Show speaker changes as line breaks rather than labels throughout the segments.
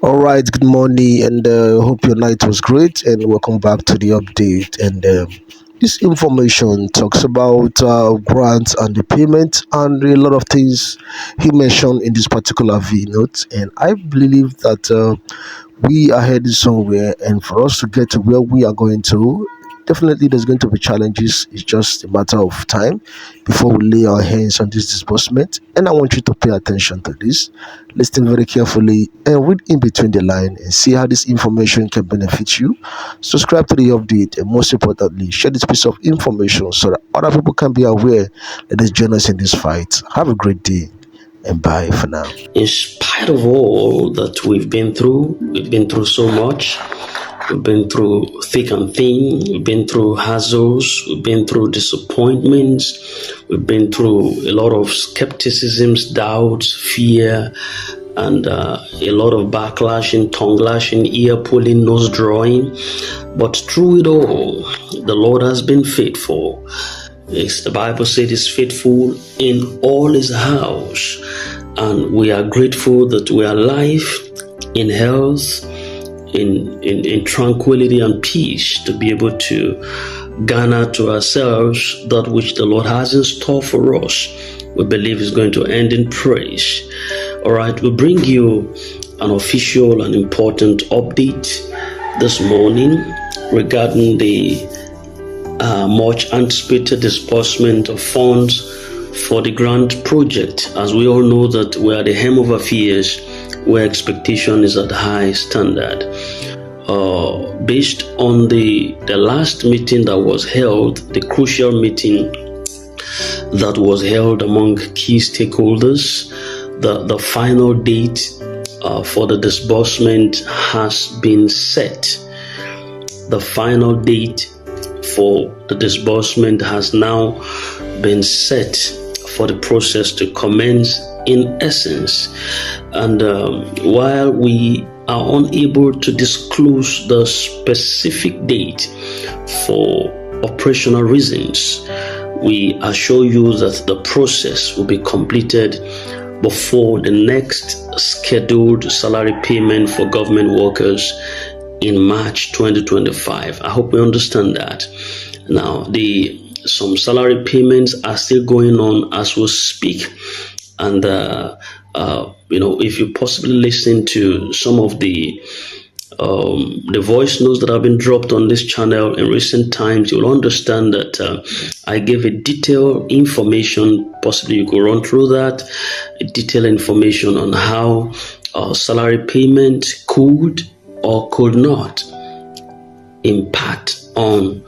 All right, good morning, and hope your night was great. And welcome back to the update. And this information talks about grants and the payment, and a lot of things he mentioned in this particular V note. And I believe that we are heading somewhere, and for us to get to where we are going to, definitely there's going to be challenges. It's just a matter of time before we lay our hands on this disbursement. And I want you to pay attention to this, listen very carefully, and read in between the line and see how this information can benefit you. Subscribe to the update, and most importantly, share this piece of information so that other people can be aware that they join us in this fight. Have a great day, and bye for now.
In spite of all that we've been through so much. We've been through thick and thin. We've been through hassles. We've been through disappointments. We've been through a lot of skepticisms, doubts, fear, and a lot of backlashing, tongue lashing, ear pulling, nose drawing. But through it all, the Lord has been faithful. Yes, the Bible said He's faithful in all His house. And we are grateful that we are alive, in health, in tranquility and peace, to be able to garner to ourselves that which the Lord has in store for us. We believe is going to end in praise. All right, we bring you an official and important update this morning regarding the much anticipated disbursement of funds for the grant project. As we all know that we are the hem of affairs, where expectation is at high standard. Based on the last meeting that was held, the crucial meeting that was held among key stakeholders, the final date for the disbursement has been set. The final date for the disbursement has now been set for the process to commence in essence. And while we are unable to disclose the specific date for operational reasons, we assure you that the process will be completed before the next scheduled salary payment for government workers in March 2025. I hope we understand that. Now, some salary payments are still going on as we speak. And, if you possibly listen to some of the voice notes that have been dropped on this channel in recent times, you'll understand that I gave a detailed information. Possibly you could run through that, a detailed information on how salary payment could or could not impact on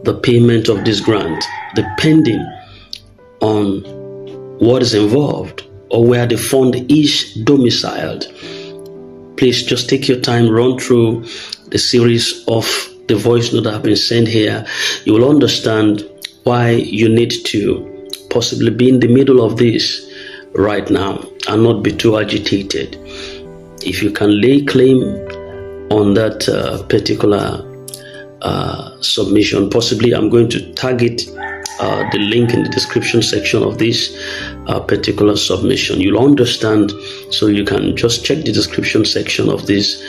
the payment of this grant, depending on what is involved or where the fund is domiciled. Please just take your time, run through the series of the voice note that have been sent here. You will understand why you need to possibly be in the middle of this right now and not be too agitated. If you can lay claim on that particular submission, possibly I'm going to target the link in the description section of this particular submission. You'll understand, so you can just check the description section of this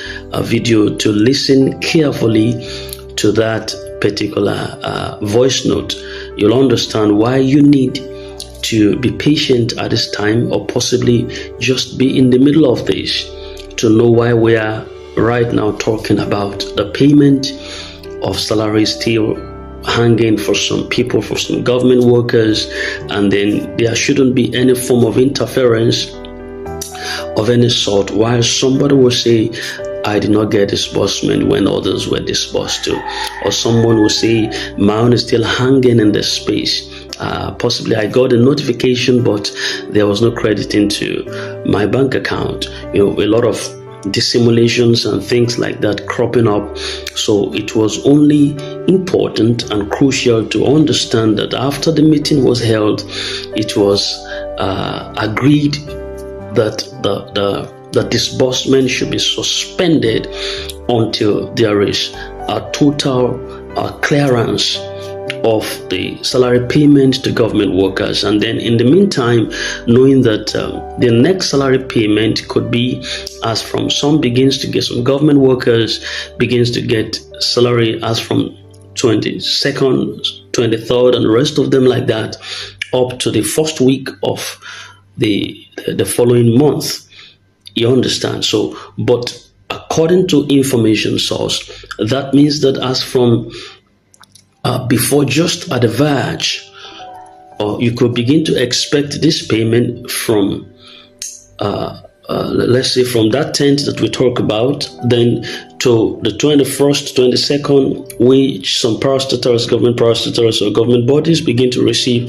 video to listen carefully to that particular voice note. You'll understand why you need to be patient at this time, or possibly just be in the middle of this to know why we are right now talking about the payment of salaries still hanging for some people, for some government workers, and then there shouldn't be any form of interference of any sort, while somebody will say, I did not get disbursement when others were disbursed to, or someone will say, my own is still hanging in the space. Possibly I got a notification, but there was no credit into my bank account. A lot of dissimulations and things like that cropping up. So it was only important and crucial to understand that after the meeting was held, it was agreed that the disbursement should be suspended until there is a total clearance of the salary payment to government workers. And then in the meantime, knowing that the next salary payment could be as from some government workers begins to get salary as from 22nd, 23rd, and the rest of them like that, up to the first week of the following month. You understand? So, but according to information source, that means that as from before, just at the verge, or you could begin to expect this payment from let's say from that 10th that we talk about, then to the 21st, 22nd, which some parastatals, government parastatals or government bodies begin to receive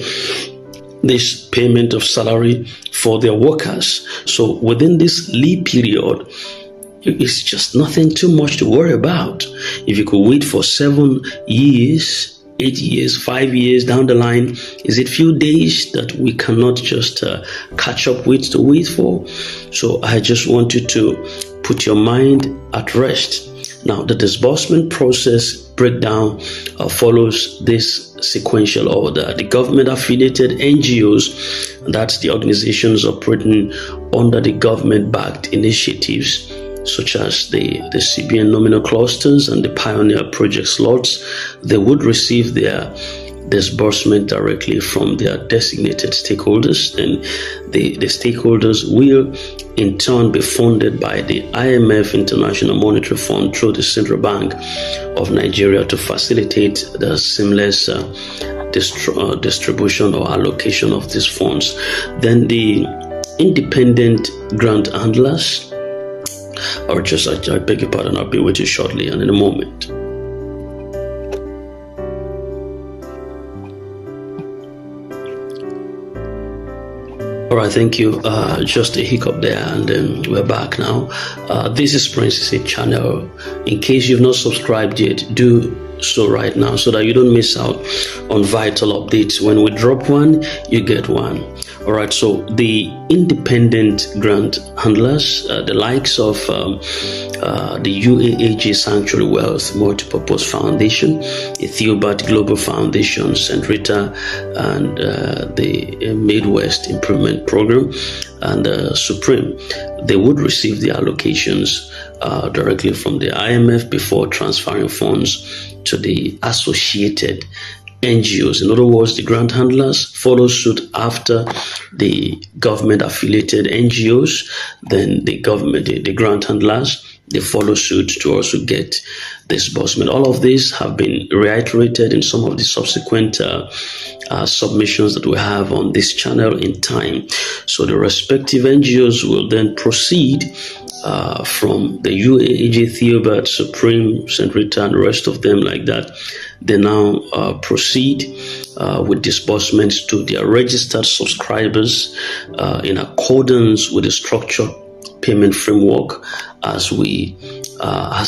this payment of salary for their workers. So within this leave period, it's just nothing too much to worry about. If you could wait for 7 years, 8 years, 5 years down the line, is it few days that we cannot just catch up with to wait for? So I just want you to put your mind at rest. Now, the disbursement process breakdown follows this sequential order. The government-affiliated NGOs, that's the organizations operating under the government-backed initiatives, such as the CBN nominal clusters and the pioneer project slots, they would receive their disbursement directly from their designated stakeholders, and the stakeholders will in turn be funded by the IMF International Monetary Fund through the Central Bank of Nigeria to facilitate the seamless distribution or allocation of these funds. Then the independent grant handlers, or just, I beg your pardon, I'll be with you shortly and in a moment. All right, thank you. Just a hiccup there, and then we're back now. This is Princess channel. In case you've not subscribed yet, do so right now so that you don't miss out on vital updates. When we drop one, you get one. All right, so the independent grant handlers, the likes of the UAAG Sanctuary Wealth Multipurpose Foundation, the Theobarth Global Foundation, St. Rita, and the Midwest Improvement Program, and Supreme, they would receive the allocations directly from the IMF before transferring funds to the associated NGOs. In other words, the grant handlers follow suit after the government-affiliated NGOs. Then the grant handlers, they follow suit to also get disbursement. All of these have been reiterated in some of the subsequent submissions that we have on this channel in time. So the respective NGOs will then proceed from the UAAG, Theobarth, Supreme, St. Rita, and the rest of them like that. They now proceed with disbursements to their registered subscribers in accordance with the structured payment framework as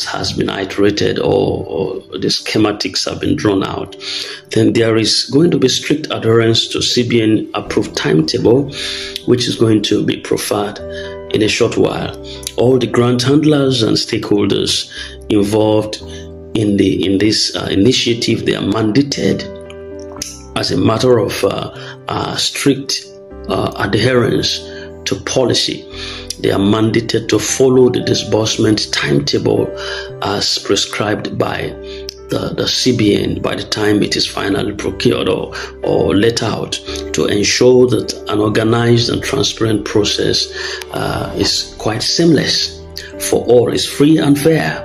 has been iterated, or the schematics have been drawn out. Then there is going to be strict adherence to CBN approved timetable, which is going to be proffered in a short while. All the grant handlers and stakeholders involved in this initiative, they are mandated as a matter of strict adherence to policy. They are mandated to follow the disbursement timetable as prescribed by the CBN by the time it is finally procured or let out, to ensure that an organized and transparent process is quite seamless for all, is free and fair,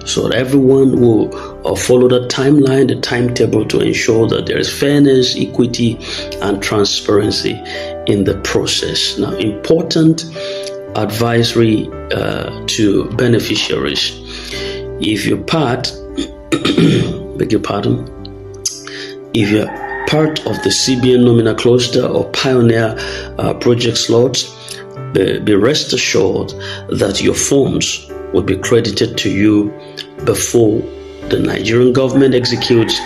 so that everyone will follow the timeline, the timetable, to ensure that there is fairness, equity, and transparency in the process. Now, important advisory to beneficiaries. If you're part beg your pardon, if you're part of the CBN nominal cluster or pioneer project slots, be rest assured that your funds will be credited to you before the Nigerian government executes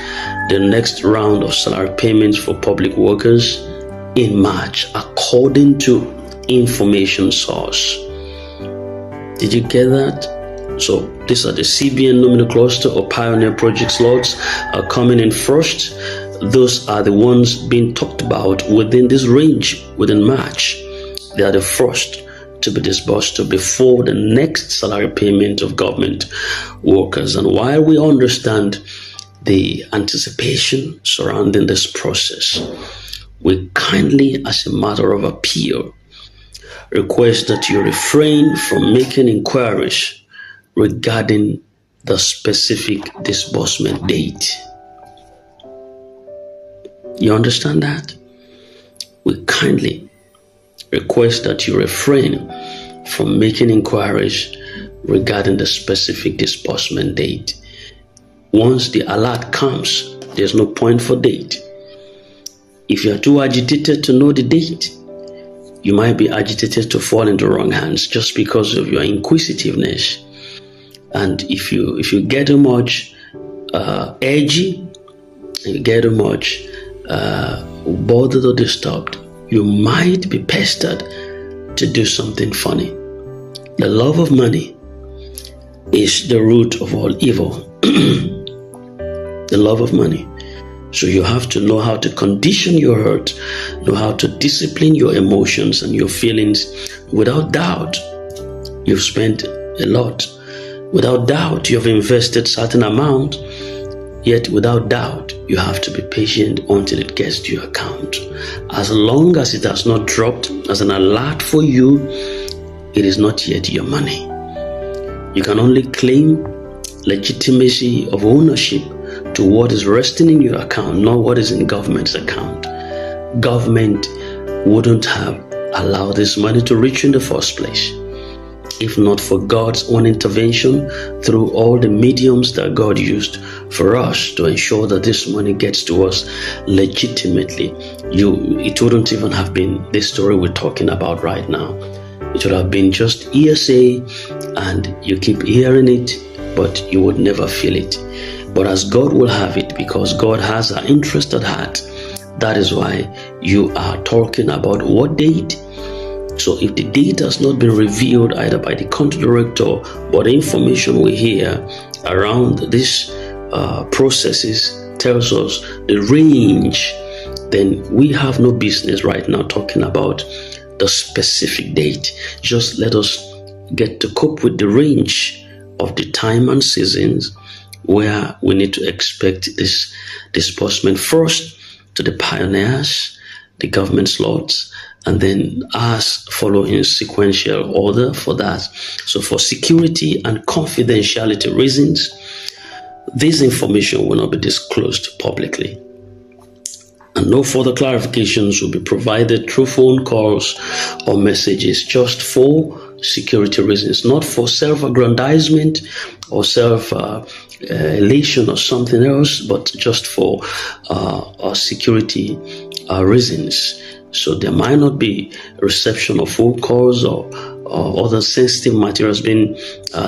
the next round of salary payments for public workers in March, according to information source. Did you get that? So these are the CBN nominal cluster or pioneer project slots coming in first. Those are the ones being talked about within this range, within March. They are the first to be disbursed before the next salary payment of government workers. And while we understand the anticipation surrounding this process, we kindly, as a matter of appeal, request that you refrain from making inquiries regarding the specific disbursement date. You understand that? We kindly request that you refrain from making inquiries regarding the specific disbursement date. Once the alert comes, there's no point for date. If you are too agitated to know the date, you might be agitated to fall into wrong hands just because of your inquisitiveness. And if you get too much edgy, you get too much bothered or disturbed, you might be pestered to do something funny. The love of money is the root of all evil. The love of money. So you have to know how to condition your heart, know how to discipline your emotions and your feelings. Without doubt, you've spent a lot. Without doubt, you've invested certain amount. Yet without doubt, you have to be patient until it gets to your account. As long as it has not dropped as an alert for you, it is not yet your money. You can only claim legitimacy of ownership to what is resting in your account, not what is in government's account. Government wouldn't have allowed this money to reach you in the first place if not for God's own intervention through all the mediums that God used for us to ensure that this money gets to us legitimately. It wouldn't even have been this story we're talking about right now. It would have been just hearsay, and you keep hearing it, but you would never feel it. But as God will have it, because God has our interest at heart, that is why you are talking about what date. So if the date has not been revealed either by the country director, but the information we hear around these processes tells us the range, then we have no business right now talking about the specific date. Just let us get to cope with the range of the time and seasons where we need to expect this disbursement first to the pioneers, the government slots, and then us follow in sequential order for that. So for security and confidentiality reasons, this information will not be disclosed publicly. And no further clarifications will be provided through phone calls or messages, just for security reasons, not for self-aggrandizement or self-elation or something else, but just for security reasons. So there might not be reception of phone calls or other sensitive materials being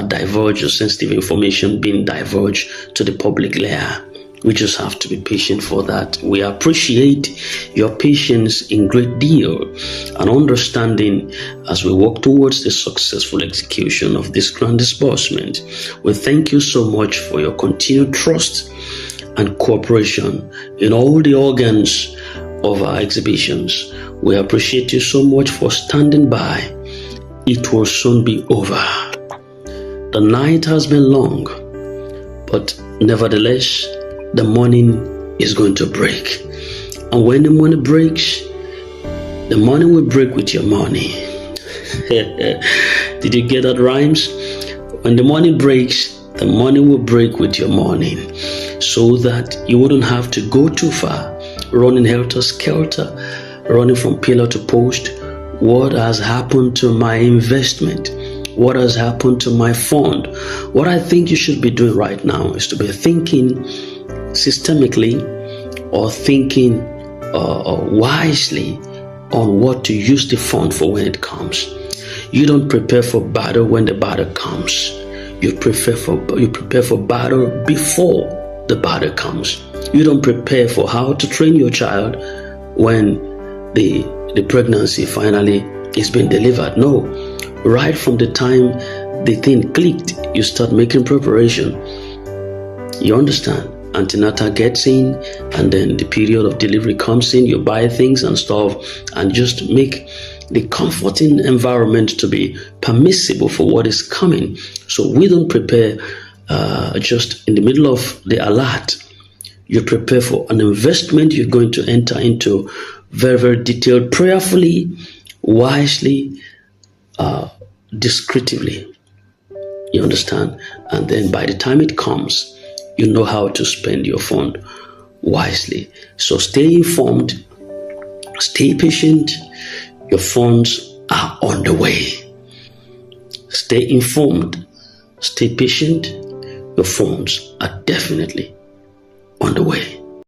divulged, or sensitive information being divulged to the public layer. We just have to be patient for that. We appreciate your patience in great deal and understanding as we work towards the successful execution of this grand disbursement. We thank you so much for your continued trust and cooperation in all the organs of our exhibitions. We appreciate you so much for standing by. It will soon be over. The night has been long, but nevertheless, the morning is going to break. And when the morning breaks, the morning will break with your money. Did you get that rhymes? When the morning breaks, the morning will break with your morning, so that you wouldn't have to go too far, running helter-skelter, running from pillar to post. What has happened to my investment? What has happened to my fund? What I think you should be doing right now is to be thinking systemically, or thinking wisely on what to use the fund for when it comes. You don't prepare for battle when the battle comes. You prepare for battle before the battle comes. You don't prepare for how to train your child when the pregnancy finally is being delivered. No, right from the time the thing clicked, you start making preparation. You understand? antenatal gets in, and then the period of delivery comes in, you buy things and stuff, and just make the comforting environment to be permissible for what is coming. So we don't prepare just in the middle of the alert. You prepare for an investment you're going to enter into very, very detailed, prayerfully, wisely, discreetly. You understand? And then by the time it comes, you know how to spend your fund wisely. So stay informed, stay patient. Your funds are on the way. Stay informed, stay patient. Your funds are definitely on the way.